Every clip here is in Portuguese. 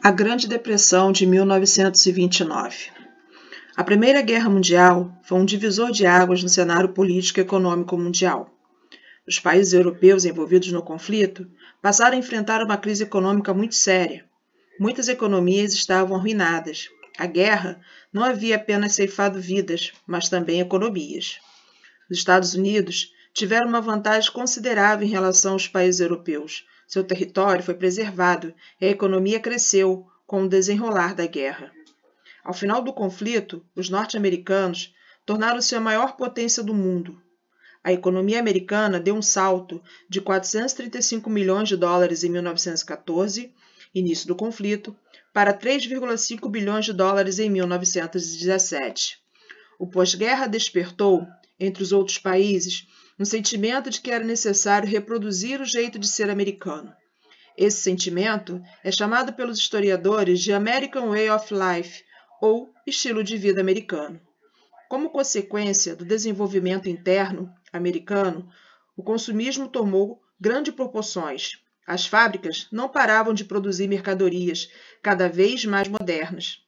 A Grande Depressão de 1929. A Primeira Guerra Mundial foi um divisor de águas no cenário político e econômico mundial. Os países europeus envolvidos no conflito passaram a enfrentar uma crise econômica muito séria. Muitas economias estavam arruinadas. A guerra não havia apenas ceifado vidas, mas também economias. Os Estados Unidos tiveram uma vantagem considerável em relação aos países europeus. Seu território foi preservado e a economia cresceu com o desenrolar da guerra. Ao final do conflito, os norte-americanos tornaram-se a maior potência do mundo. A economia americana deu um salto de 435 milhões de dólares em 1914, início do conflito, para 3,5 bilhões de dólares em 1917. O pós-guerra despertou, entre os outros países, um sentimento de que era necessário reproduzir o jeito de ser americano. Esse sentimento é chamado pelos historiadores de American Way of Life, ou estilo de vida americano. Como consequência do desenvolvimento interno americano, o consumismo tomou grandes proporções. As fábricas não paravam de produzir mercadorias cada vez mais modernas.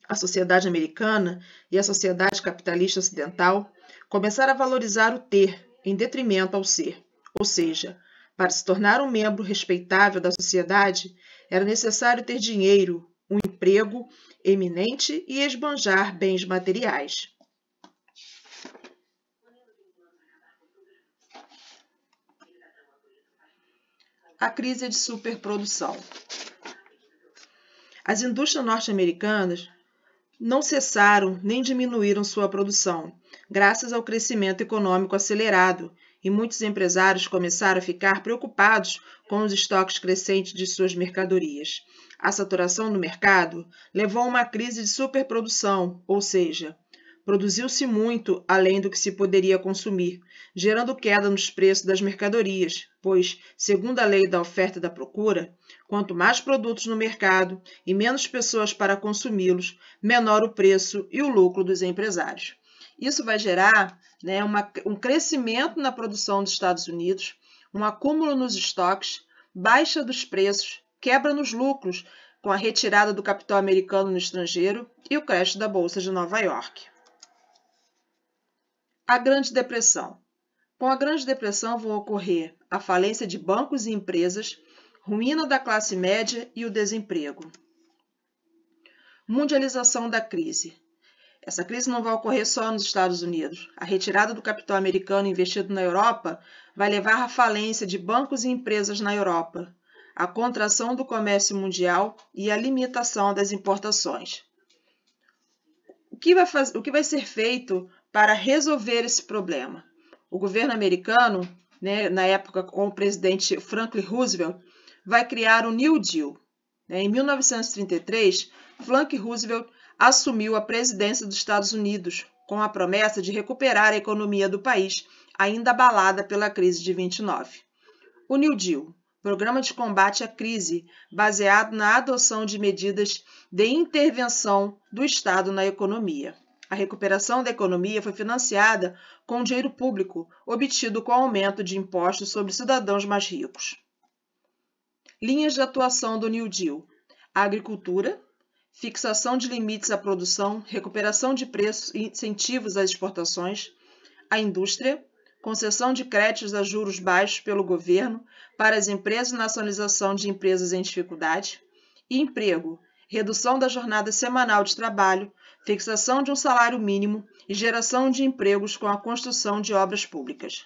A sociedade americana e a sociedade capitalista ocidental começaram a valorizar o ter em detrimento ao ser, ou seja, para se tornar um membro respeitável da sociedade, era necessário ter dinheiro, um emprego eminente e esbanjar bens materiais. A crise de superprodução. As indústrias norte-americanas não cessaram nem diminuíram sua produção, graças ao crescimento econômico acelerado, e muitos empresários começaram a ficar preocupados com os estoques crescentes de suas mercadorias. A saturação do mercado levou a uma crise de superprodução, ou seja, produziu-se muito além do que se poderia consumir, gerando queda nos preços das mercadorias, pois, segundo a lei da oferta e da procura, quanto mais produtos no mercado e menos pessoas para consumi-los, menor o preço e o lucro dos empresários. Isso vai gerar um crescimento na produção dos Estados Unidos, um acúmulo nos estoques, baixa dos preços, quebra nos lucros com a retirada do capital americano no estrangeiro e o crash da Bolsa de Nova York. A Grande Depressão. Com a Grande Depressão vão ocorrer a falência de bancos e empresas, ruína da classe média e o desemprego. Mundialização da crise. Essa crise não vai ocorrer só nos Estados Unidos. A retirada do capital americano investido na Europa vai levar à falência de bancos e empresas na Europa, a contração do comércio mundial e a limitação das importações. O que vai ser feito para resolver esse problema? O governo americano, na época com o presidente Franklin Roosevelt, vai criar o New Deal. Em 1933, Franklin Roosevelt assumiu a presidência dos Estados Unidos com a promessa de recuperar a economia do país, ainda abalada pela crise de 29. O New Deal, programa de combate à crise, baseado na adoção de medidas de intervenção do Estado na economia. A recuperação da economia foi financiada com dinheiro público, obtido com o aumento de impostos sobre cidadãos mais ricos. Linhas de atuação do New Deal: a agricultura, fixação de limites à produção, recuperação de preços e incentivos às exportações; a indústria, concessão de créditos a juros baixos pelo governo para as empresas e nacionalização de empresas em dificuldade; e emprego, redução da jornada semanal de trabalho, fixação de um salário mínimo e geração de empregos com a construção de obras públicas.